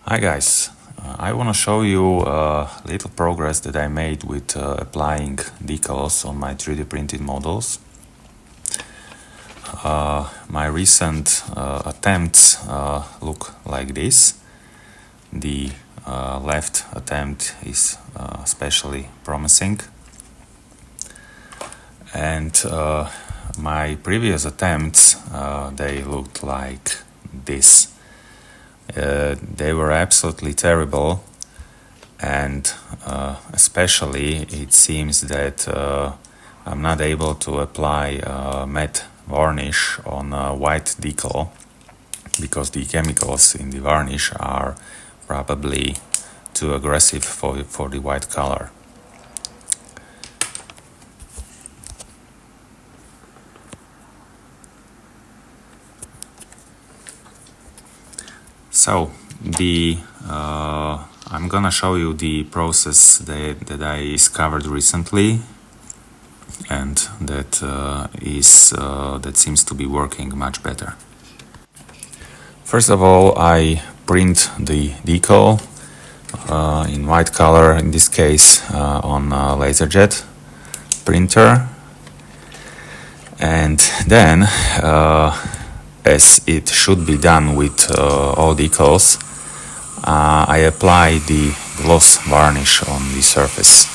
Hi guys, I want to show you a little progress that I made with applying decals on my 3D printed models. My recent attempts look like this. The left attempt is especially promising, and my previous attempts they looked like this. They were absolutely terrible, and especially it seems that I'm not able to apply matte varnish on white decal because the chemicals in the varnish are probably too aggressive for the white color. So I'm gonna show you the process that I discovered recently, and that seems to be working much better. First of all, I print the decal in white color, in this case on a laserjet printer, and then as it should be done with all decals, I apply the gloss varnish on the surface.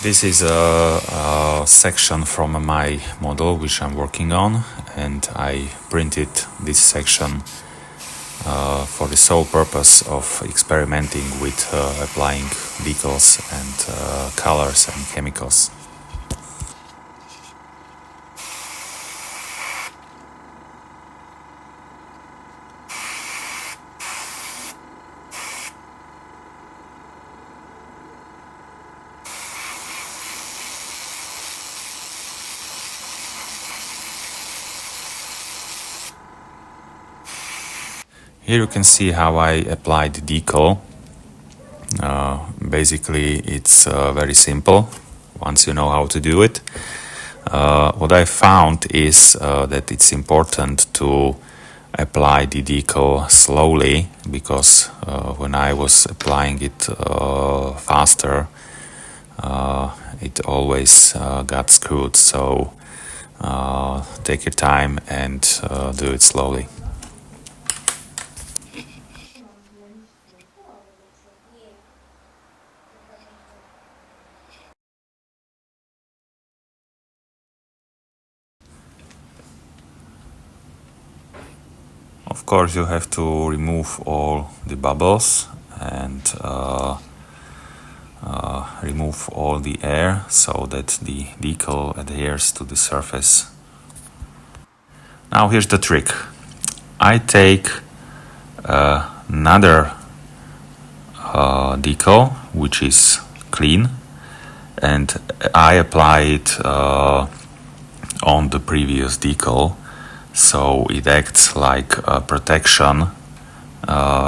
This is a section from my model which I'm working on, and I printed this section for the sole purpose of experimenting with applying decals and colors and chemicals. Here you can see how I applied the decal. Basically, it's very simple once you know how to do it. What I found is that it's important to apply the decal slowly, because when I was applying it faster, it always got screwed. So take your time and do it slowly. Of course, you have to remove all the bubbles and remove all the air so that the decal adheres to the surface. Now here's the trick. I take another decal which is clean, and I apply it on the previous decal, so it acts like a protection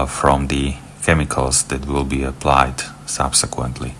from the chemicals that will be applied subsequently.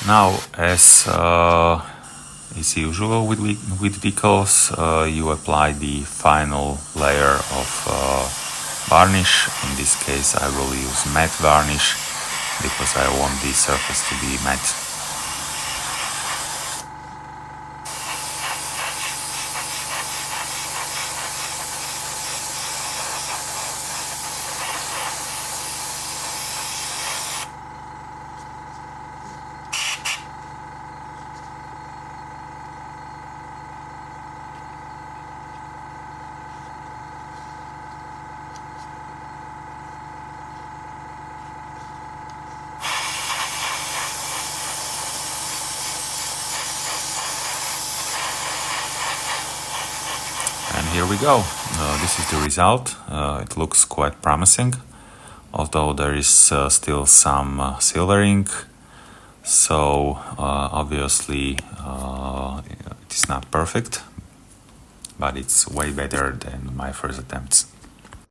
Now, as is usual with decals, you apply the final layer of varnish. In this case, I will use matte varnish because I want the surface to be matte. here we go. This is the result. It looks quite promising, although there is still some silvering, so obviously it is not perfect, but it's way better than my first attempts.